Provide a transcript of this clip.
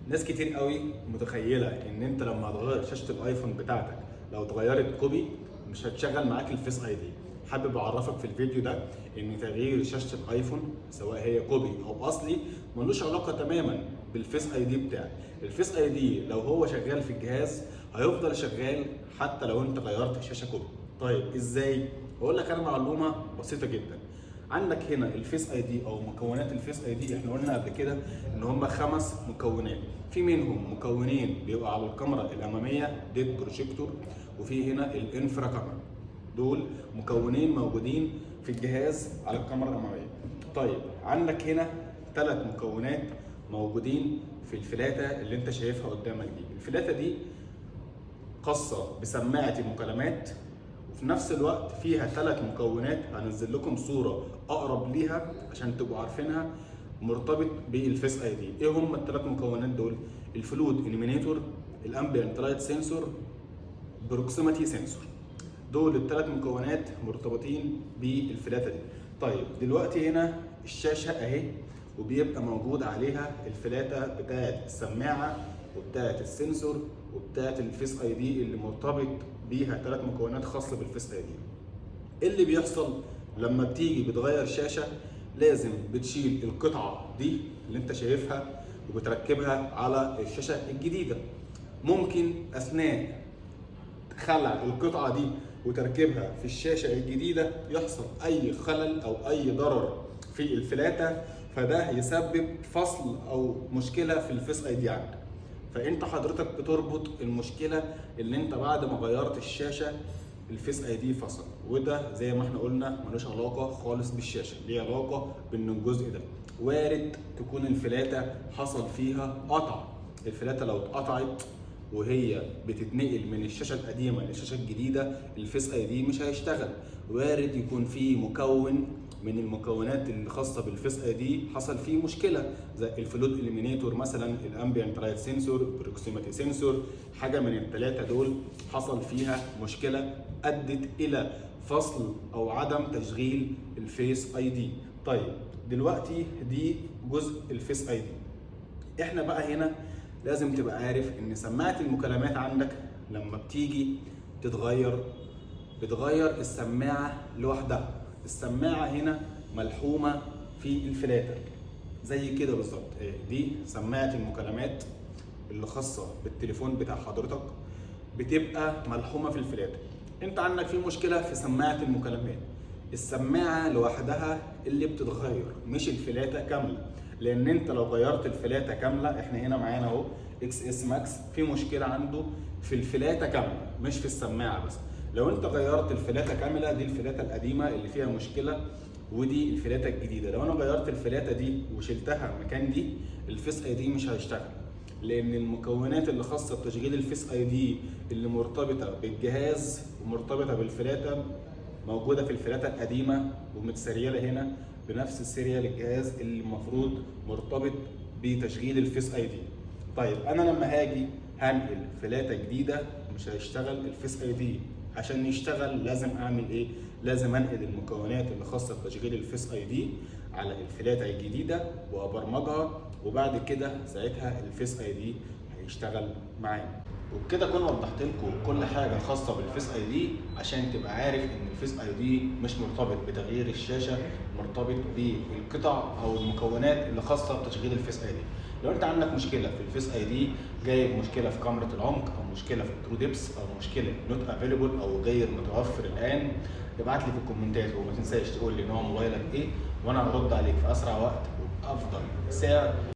ناس كتير قوي متخيله ان انت لما هتغير شاشه الايفون بتاعتك لو اتغيرت كوبي مش هتشغل معاك الفيس اي دي. حابب اعرفك في الفيديو ده ان تغيير شاشه الايفون سواء هي كوبي او اصلي ملوش علاقه تماما بالفيس اي دي بتاعك. الفيس اي دي لو هو شغال في الجهاز هيفضل شغال حتى لو انت غيرت الشاشه كوبي. طيب ازاي؟ هقول لك انا معلومه بسيطه جدا. عندك هنا الفيس اي دي او مكونات الفيس اي دي، احنا قلنا قبل كده ان هم 5 مكونات. في منهم مكونين بيبقى على الكاميرا الاماميه ديد بروجيكتور، وفي هنا الانفرا كاميرا. دول مكونين موجودين في الجهاز على الكاميرا الاماميه. طيب عندك هنا 3 مكونات موجودين في الفلاته اللي انت شايفها قدامك دي. الفلاته دي خاصه بسماعه المكالمات، وفي نفس الوقت فيها 3 مكونات هنزل لكم صوره اقرب ليها عشان تبقوا عارفينها، مرتبط بالفيس اي دي. ايه هم ال3 مكونات دول؟ الفلود اليمينيتور، الامبيانت لايت سنسور، بروكسيمتي سنسور. دول ال3 مكونات مرتبطين بالفلاته دي. طيب دلوقتي هنا الشاشه اهي، وبيبقى موجود عليها الفلاته بتاعت السماعه وبتاعت السنسور وبتاعت الفيس اي دي اللي مرتبط بيها 3 مكونات خاصه بالفيس اي دي. ايه اللي بيحصل لما بتيجي بتغير شاشه؟ لازم بتشيل القطعه دي اللي انت شايفها وبتركبها على الشاشه الجديده. ممكن اثناء خلع القطعه دي وتركيبها في الشاشه الجديده يحصل اي خلل او اي ضرر في الفلاته، فده يسبب فصل او مشكله في الفيس اي دي عندك. فانت حضرتك بتربط المشكله اللي انت بعد ما غيرت الشاشه الفيس اي دي فصل، وده زي ما احنا قلنا ملوش علاقه خالص بالشاشه، ليه علاقه بان الجزء ده وارد تكون الفلاته حصل فيها قطع. الفلاته لو اتقطعت وهي بتتنقل من الشاشه القديمه للشاشه الجديده الفيس اي دي مش هيشتغل. وارد يكون في مكون من المكونات اللي خاصه بالفيس اي دي حصل فيه مشكله، زي الفلود اليمينيتور مثلا، الامبيانت لايت سنسور، البروكسيمتي سنسور. حاجه من ال3 دول حصل فيها مشكله ادت الى فصل او عدم تشغيل الفيس اي دي. طيب دلوقتي دي جزء الفيس اي دي. احنا بقى هنا لازم تبقى عارف ان سماعه المكالمات عندك لما بتيجي بتغير السماعه لوحدها. السماعه هنا ملحومه في الفلاته زي كده بالظبط. دي سماعه المكالمات اللي خاصه بالتليفون بتاع حضرتك، بتبقى ملحومه في الفلاته. انت عندك في مشكله في سماعه المكالمات، السماعه لوحدها اللي بتتغير مش الفلاته كامله. لان انت لو غيرت الفلاته كامله، احنا هنا معانا اهو اكس اس ماكس في مشكله عنده في الفلاته كامله مش في السماعه بس. لو انت غيرت الفلاته كامله، دي الفلاته القديمه اللي فيها مشكله ودي الفلاته الجديده، لو انا غيرت الفلاته دي وشلتها مكان دي الفيس اي دي مش هيشتغل. لان المكونات اللي خاصه بتشغيل الفيس اي دي اللي مرتبطه بالجهاز ومرتبطه بالفلاته موجوده في الفلاته القديمه ومتسريله هنا بنفس السيريال الجهاز اللي المفروض مرتبط بتشغيل الفيس اي دي. طيب انا لما هاجي هنقل فلاته جديده مش هيشتغل الفيس اي دي. عشان يشتغل لازم اعمل ايه؟ لازم انقل المكونات اللي خاصه بتشغيل الفيس اي دي على الفلاته الجديده وابرمجها، وبعد كده ساعتها الفيس اي دي هيشتغل معانا. وبكده اكون وضحت لكم كل حاجه خاصه بالفيس اي دي عشان تبقى عارف ان الفيس اي دي مش مرتبط بتغيير الشاشه، مرتبط بالقطع او المكونات اللي خاصه بتشغيل الفيس اي دي. لو انت عندك مشكله في الفيس اي دي، جايب مشكله في كاميرا العمق او مشكله في الترو ديبس او مشكله نوت افيلبل او غير متوفر الان، ابعت لي في الكومنتات وما تنساش تقول لي نوع موبايلك ايه، وانا هرد عليك في اسرع وقت وبافضل سعر.